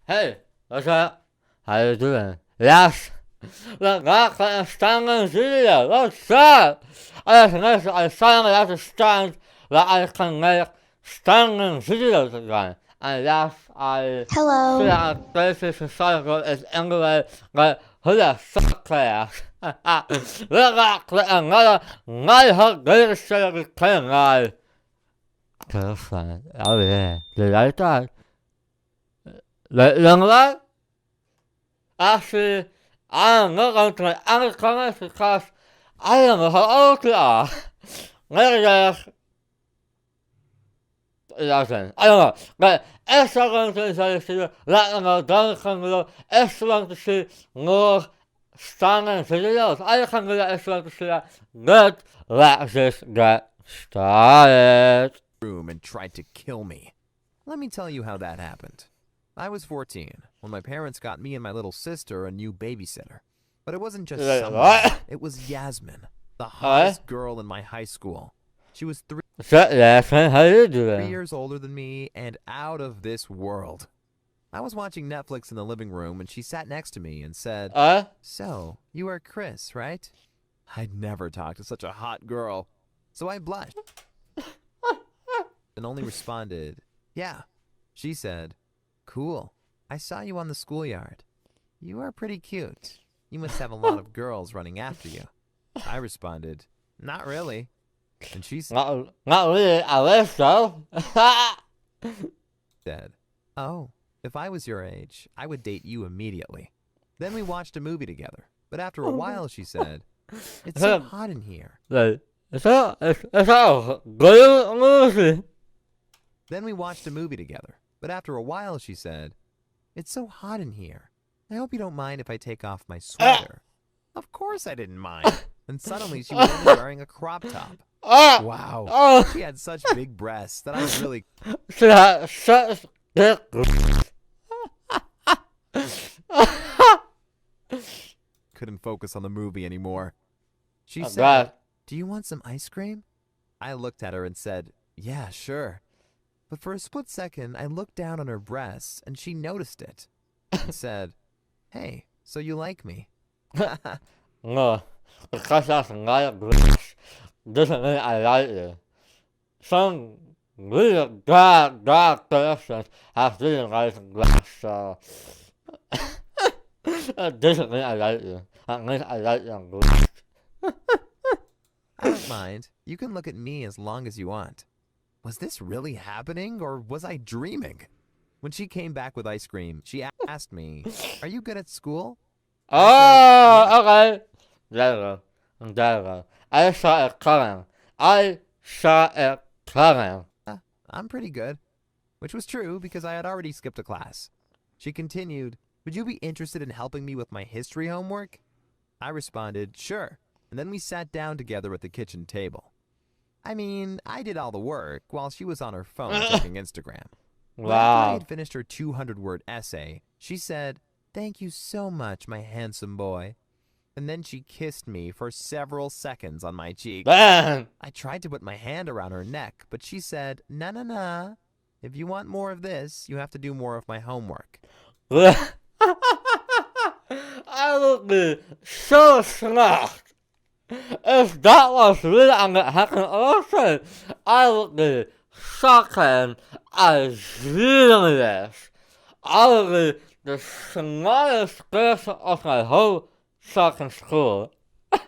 Hey, what's up? How you doing? Yes. Look, I stand video. What's up? I finally understand that I can make standing videos again. And yes, I Hello. see that places society is anyway like who the fuck class. Look at another 900 series playing live. Girlfriend, oh yeah, you like that? Young actually, I'm not going to make any comments because I don't know how old you are. Maybe I don't know. But extra going to say let them know, don't come below. Extra going to see more standing videos. I can do that extra going to see that. Good, let's just get started. Room and tried to kill me. Let me tell you how that happened. I was 14 when my parents got me and my little sister a new babysitter. But it wasn't just someone. It was Yasmin, the hottest girl in my high school. She was 3 How you doing? years older than me and out of this world. I was watching Netflix in the living room and she sat next to me and said, "So, you are Chris, right?" I'd never talked to such a hot girl, so I blushed and only responded, "Yeah." She said, "Cool. I saw you on the schoolyard. You are pretty cute. You must have a lot of girls running after you." I responded, "Not really." And she Not really, I wish so. said, "Oh, if I was your age, I would date you immediately." Then we watched a movie together. But after a while, she said, "It's so hot in here." It's all good movie. Then we watched a movie together. But after a while, she said, "It's so hot in here. I hope you don't mind if I take off my sweater." Of course I didn't mind. And suddenly she was only wearing a crop top. Wow. She had such big breasts that I really couldn't focus on the movie anymore. She said, "Do you want some ice cream?" I looked at her and said, "Yeah, sure." But for a split second, I looked down on her breasts, and she noticed it and said, "Hey, so you like me?" No, because that's not British. Doesn't mean I like you. Some really dark persons have really nice glass, so it doesn't mean I like you. That means I like your glass. I don't mind. You can look at me as long as you want. Was this really happening, or was I dreaming? When she came back with ice cream, she asked me, "Are you good at school?" Oh, okay. There you go. I saw it coming. "I'm pretty good." Which was true because I had already skipped a class. She continued, "Would you be interested in helping me with my history homework?" I responded, "Sure." And then we sat down together at the kitchen table. I mean, I did all the work while she was on her phone checking Instagram. After I had finished her 200-word essay, she said, "Thank you so much, my handsome boy." And then she kissed me for several seconds on my cheek. I tried to put my hand around her neck, but she said, "Nah. If you want more of this, you have to do more of my homework." I would be so smart. If that was really on the hacking ocean, I would be shocking and genius. I would be the smartest person of my whole fucking school. I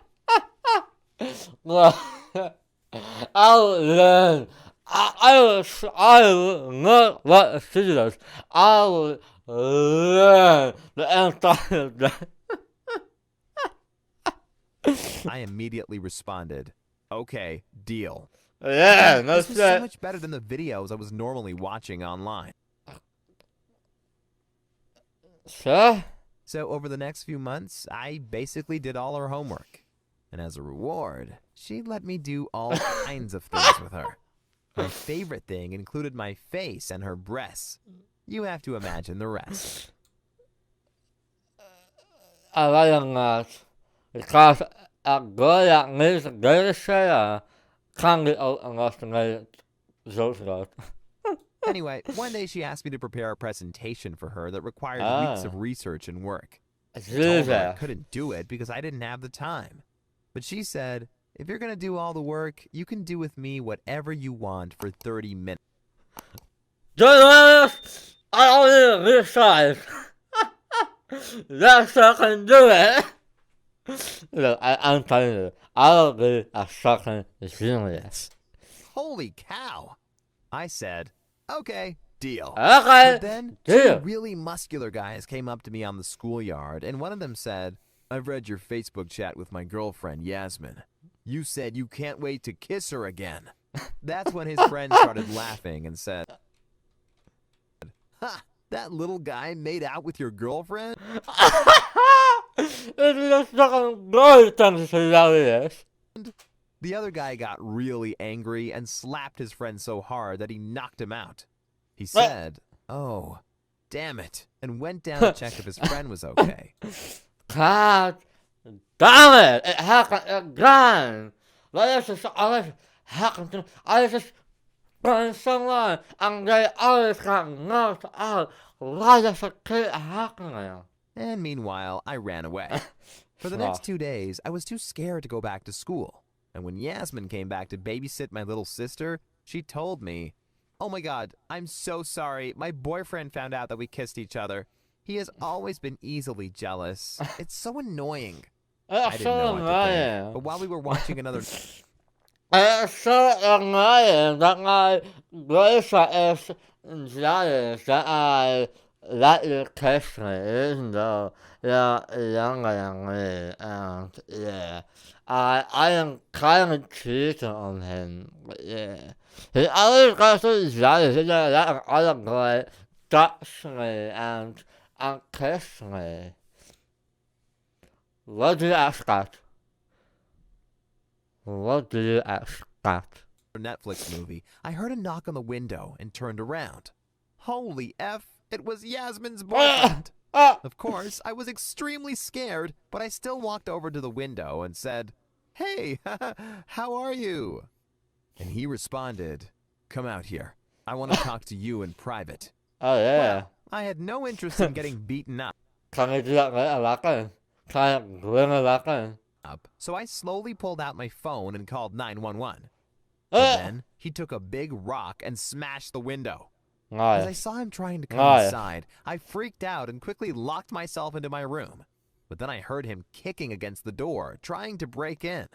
would learn. I would not like the studios. I would learn the entire day. I immediately responded, "Okay, deal." Yeah, no This was so shit. much better than the videos I was normally watching online. Sure? So over the next few months, I basically did all her homework. And as a reward, she let me do all kinds of things with her. My favorite thing included my face and her breasts. You have to imagine the rest. I like that. Because a girl that needs a great share can be underestimated. Those girls. Anyway, one day she asked me to prepare a presentation for her that required weeks of research and work. I told her I couldn't do it because I didn't have the time. But she said, if you're going to do all the work, you can do with me whatever you want for 30 minutes. I only realize that I can do it. Look, I'm telling you, I'll be a fucking genius. Holy cow! I said, okay, deal. Okay, But then deal. two really muscular guys came up to me on the schoolyard, and one of them said, I've read your Facebook chat with my girlfriend, Yasmin. You said you can't wait to kiss her again. That's when his friend started laughing and said, ha! That little guy made out with your girlfriend? It's fucking great, thanks hilarious. The other guy got really angry and slapped his friend so hard that he knocked him out. He said, oh, damn it, and went down to check if his friend was okay. God damn it! It happened again! I just burned someone and they always got knocked out. Why does it keep happening? And meanwhile, I ran away. For the next 2 days, I was too scared to go back to school. And when Yasmin came back to babysit my little sister, she told me, oh my god, I'm so sorry. My boyfriend found out that we kissed each other. He has always been easily jealous. It's so annoying. I didn't know what to think. But while we were watching another... It's so annoying that my boyfriend is jealous that I let you kiss me, even though you're younger than me, and yeah, I am kind of cheating on him, but yeah, he always got so jealous, he just let other boy touch me and kiss me. What do you expect? What do you expect? Netflix movie, I heard a knock on the window and turned around. Holy F, it was Yasmin's boyfriend. Of course, I was extremely scared, but I still walked over to the window and said, hey, how are you? And he responded, come out here. I want to talk to you in private. Oh yeah. Well, I had no interest in getting beaten up. Can I do that later? Can I bring it later? So I slowly pulled out my phone and called 911. But then he took a big rock and smashed the window. As I saw him trying to come inside, I freaked out and quickly locked myself into my room. But then I heard him kicking against the door, trying to break in.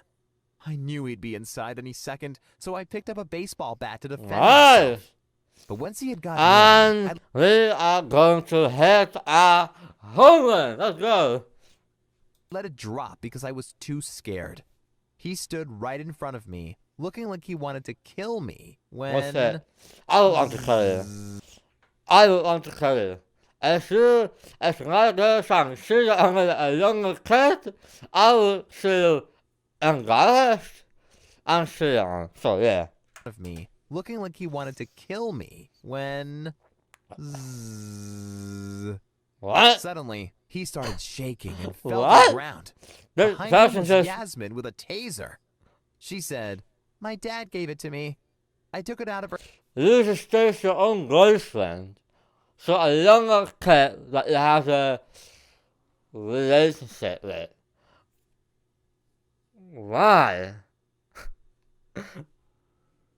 I knew he'd be inside any second, so I picked up a baseball bat to defend myself. But once he had gotten in, we are going to hit a home run. Let's go. Let it drop because I was too scared. He stood right in front of me, looking like he wanted to kill me when... What's that? I would want to kill you. I would want to kill you. If not good from shooting on a younger kid, I would feel embarrassed and shit on. So yeah. Of me, looking like he wanted to kill me when... What? Suddenly, he started shaking and fell to the ground. Behind him was Yasmin with a taser. She said, my dad gave it to me. I took it out of her... You just take your own boyfriend. So a younger kid that you have a relationship with. Why?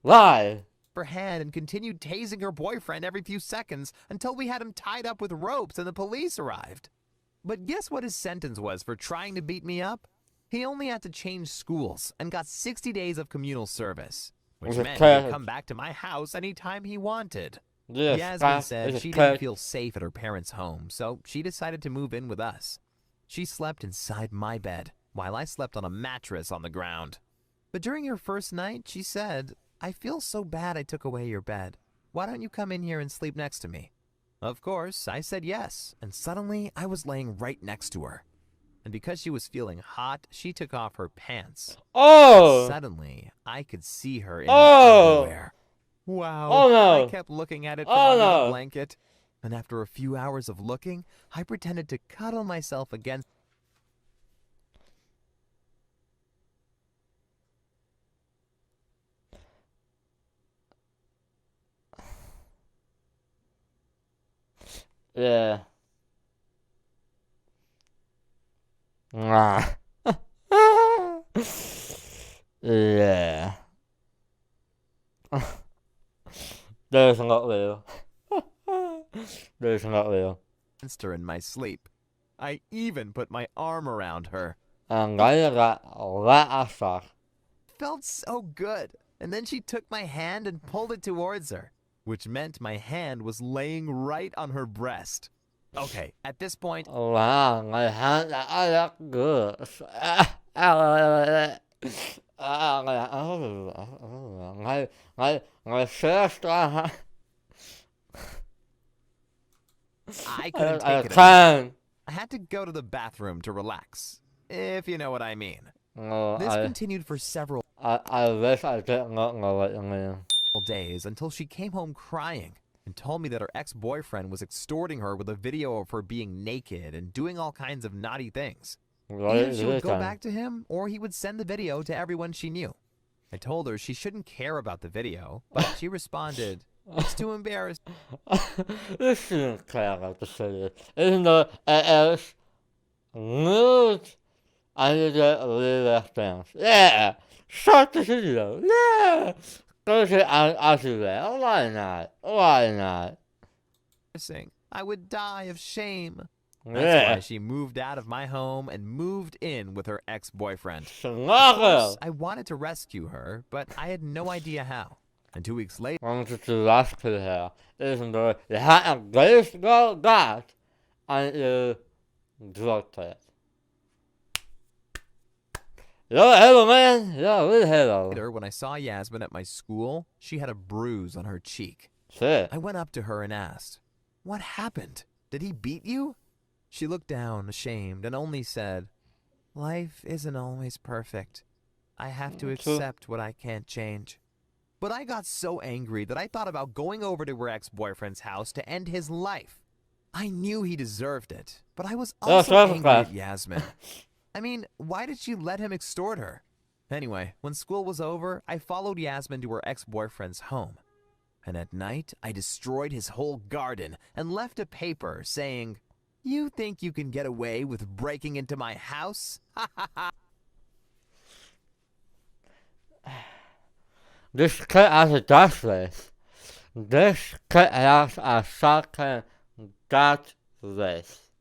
Why? Her hand and continued tasing her boyfriend every few seconds until we had him tied up with ropes and the police arrived. But guess what his sentence was for trying to beat me up? He only had to change schools and got 60 days of communal service, which meant he could come back to my house anytime he wanted. Yasmin said she didn't feel safe at her parents' home, so she decided to move in with us. She slept inside my bed, while I slept on a mattress on the ground. But during her first night, she said, I feel so bad I took away your bed. Why don't you come in here and sleep next to me? Of course, I said yes, and suddenly I was laying right next to her. And because she was feeling hot, she took off her pants. Oh! And suddenly, I could see her in her underwear. Wow. Oh no. I kept looking at it from under the blanket. And after a few hours of looking, I pretended to cuddle myself against... Yeah. Ah. Yeah. There's not real. There's not real. Her in my sleep. I even put my arm around her. And I got that stuff. Felt so good. And then she took my hand and pulled it towards her, which meant my hand was laying right on her breast. Okay, at this point, Wow, my hand, I look good. My first one. I couldn't take it can. anymore. I had to go to the bathroom to relax, if you know what I mean. No, This continued for several I wish I did not know what you mean. days until she came home crying and told me that her ex-boyfriend was extorting her with a video of her being naked and doing all kinds of naughty things. Either she would go back to him or he would send the video to everyone she knew. I told her she shouldn't care about the video, but she responded, "It's too embarrassing." This shouldn't care about the video. Even though it is nude, I did it really things. Yeah! Shut the video! Yeah! Go to Azure. Why not? Why not? I would die of shame. Yeah. That's why she moved out of my home and moved in with her ex-boyfriend. Of Snuggle! course, I wanted to rescue her, but I had no idea how. And 2 weeks later, I wanted to rescue her. Even though you had a great girl that, and you dropped it. You're a hero, man. You're a real hero. when I saw Yasmin at my school, she had a bruise on her cheek. Shit. I went up to her and asked, "What happened? Did he beat you?" She looked down, ashamed, and only said, "Life isn't always perfect. I have to True. accept what I can't change." But I got so angry that I thought about going over to her ex-boyfriend's house to end his life. I knew he deserved it, but I was also angry at Yasmin. I mean, why did she let him extort her? Anyway, when school was over, I followed Yasmin to her ex-boyfriend's home. And at night, I destroyed his whole garden and left a paper saying, "You think you can get away with breaking into my house? Ha ha ha." This kid has a death race. This kid has a second death race.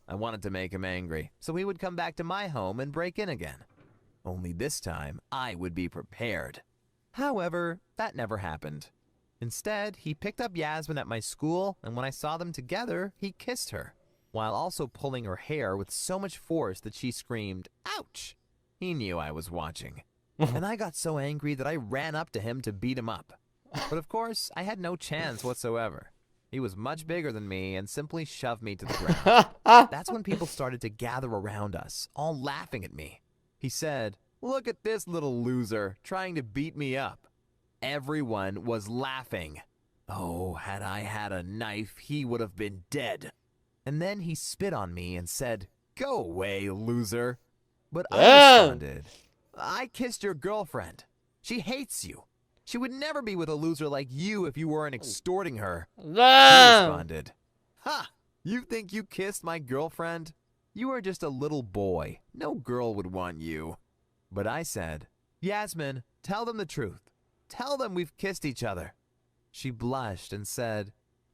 I wanted to make him angry, so he would come back to my home and break in again. Only this time, I would be prepared. However, that never happened. Instead, he picked up Yasmin at my school, and when I saw them together, he kissed her, while also pulling her hair with so much force that she screamed, "Ouch!" He knew I was watching. And I got so angry that I ran up to him to beat him up. But of course, I had no chance whatsoever. He was much bigger than me and simply shoved me to the ground. That's when people started to gather around us, all laughing at me. He said, "Look at this little loser trying to beat me up." Everyone was laughing. Oh, had I had a knife, he would have been dead. And then he spit on me and said, "Go away, loser." But I responded, "I kissed your girlfriend. She hates you. She would never be with a loser like you if you weren't extorting her." He responded, "Ha! You think you kissed my girlfriend? You are just a little boy. No girl would want you." But I said, "Yasmin, tell them the truth. Tell them we've kissed each other." She blushed and said,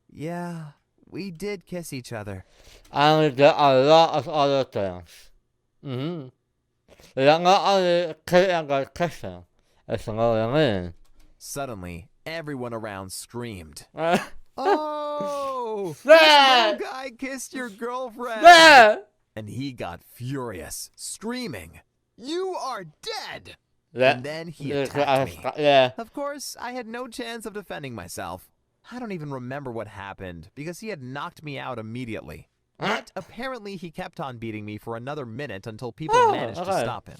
"Yeah, we did kiss each other." And we did a lot of other things. You're not only kissing, it's another thing. Suddenly, everyone around screamed, Yeah. "Oh, this little guy kissed your girlfriend." And he got furious, screaming, "You are dead!" And then he attacked me. Yeah. Of course, I had no chance of defending myself. I don't even remember what happened because he had knocked me out immediately. But apparently he kept on beating me for another minute until people managed to stop him.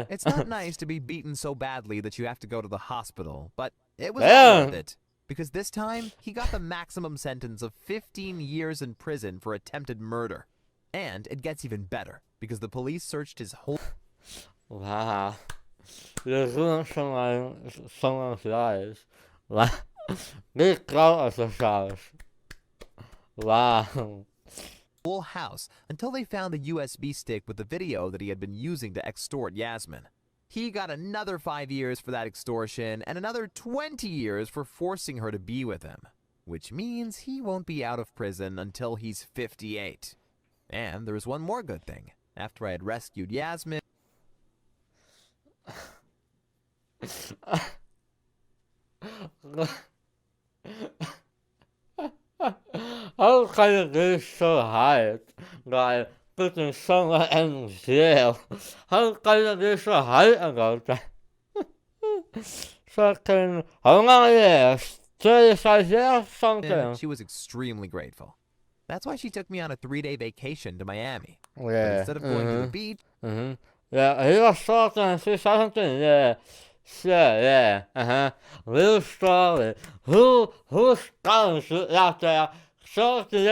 It's not nice to be beaten so badly that you have to go to the hospital, but it was all worth it. Because this time, he got the maximum sentence of 15 years in prison for attempted murder. And it gets even better, because the police searched his whole... Wow. You ruined someone's lives. Be proud of yourself. Wow. Whole house until they found the USB stick with the video that he had been using to extort Yasmin. He got another 5 years for that extortion and another 20 years for forcing her to be with him, which means he won't be out of prison until he's 58. And there was one more good thing. After I had rescued Yasmin, How can you get so high? Like putting someone in jail. How can you get so high about that? Fucking, how long years? 35 years? Something. she was extremely grateful. That's why she took me on a 3-day vacation to Miami. But Yeah. instead of going to the beach, Yeah, he was talking to something, yeah. Sure, yeah, Real story. Who's going to out there? Something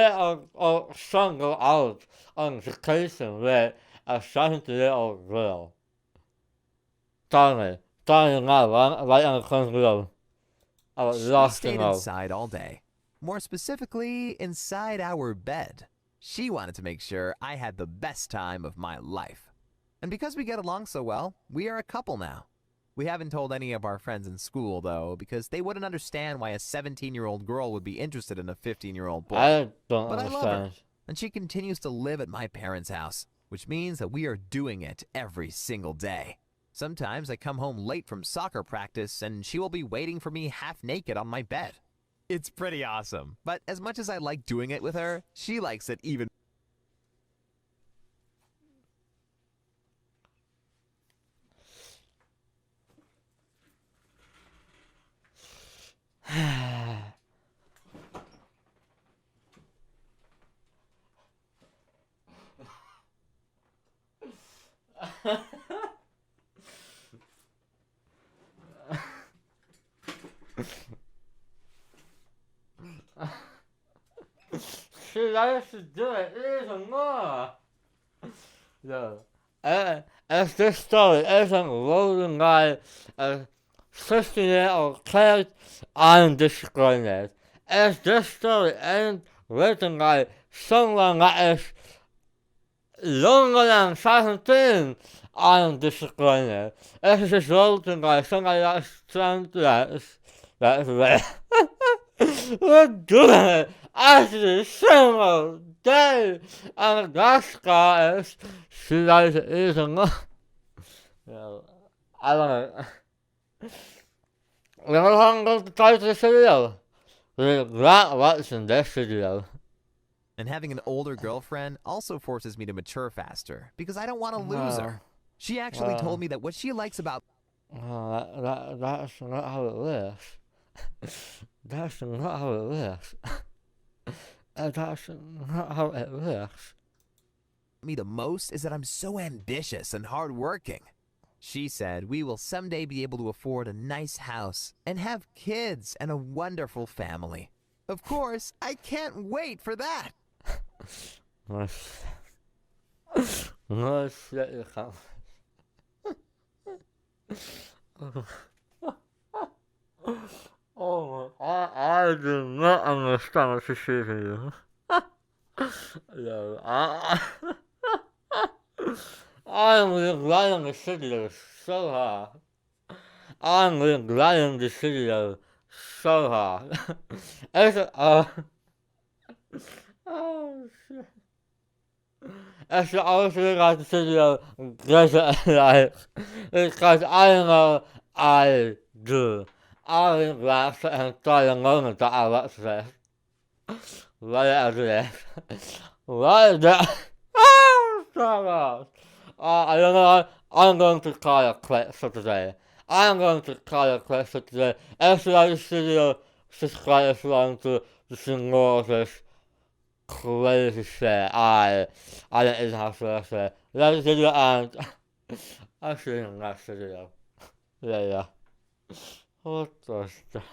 or single out on vacation with a 70-year-old girl. Tony now, right on the control. I was she lost stayed in love. inside all day. More specifically, inside our bed. She wanted to make sure I had the best time of my life. And because we get along so well, we are a couple now. We haven't told any of our friends in school, though, because they wouldn't understand why a 17-year-old girl would be interested in a 15-year-old boy. I don't But I understand. love her, and she continues to live at my parents' house, which means that we are doing it every single day. Sometimes I come home late from soccer practice, and she will be waiting for me half naked on my bed. It's pretty awesome, but as much as I like doing it with her, she likes it even She likes to do it even more. No. As this story isn't rolling like a 16-year-old kid, I'm disappointed. As this story ain't written like someone that is younger than 17, I'm disappointed. It's just written like somebody that's trying to that's rare. We're doing it every single day, and that's guys, she likes it even more. I don't know. We're not going to try this video. We're not watching this video. And having an older girlfriend also forces me to mature faster, because I don't want to lose her. She actually told me that what she likes about That's not how it works. That's not how it works. That's not how it works. me the most is that I'm so ambitious and hardworking. She said we will someday be able to afford a nice house and have kids and a wonderful family. Of course, I can't wait for that. No shit, you can't. Oh, I do not understand what she's shooting you. No, I'm regretting the video so hard. I'm regretting the video so hard. It's, oh shit. I should also like the video just like, because I know I do. I regret the entire moment that I watched this. Right at this. Right there. Oh, so much. I don't know, I'm going to call a clip for today. I'm going to call a clip for today. If you like this video, subscribe if you want to see more of this crazy shit. I don't even have to say. Like this video and I'll see you in the next video. Yeah. What the shit?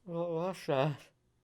What's that?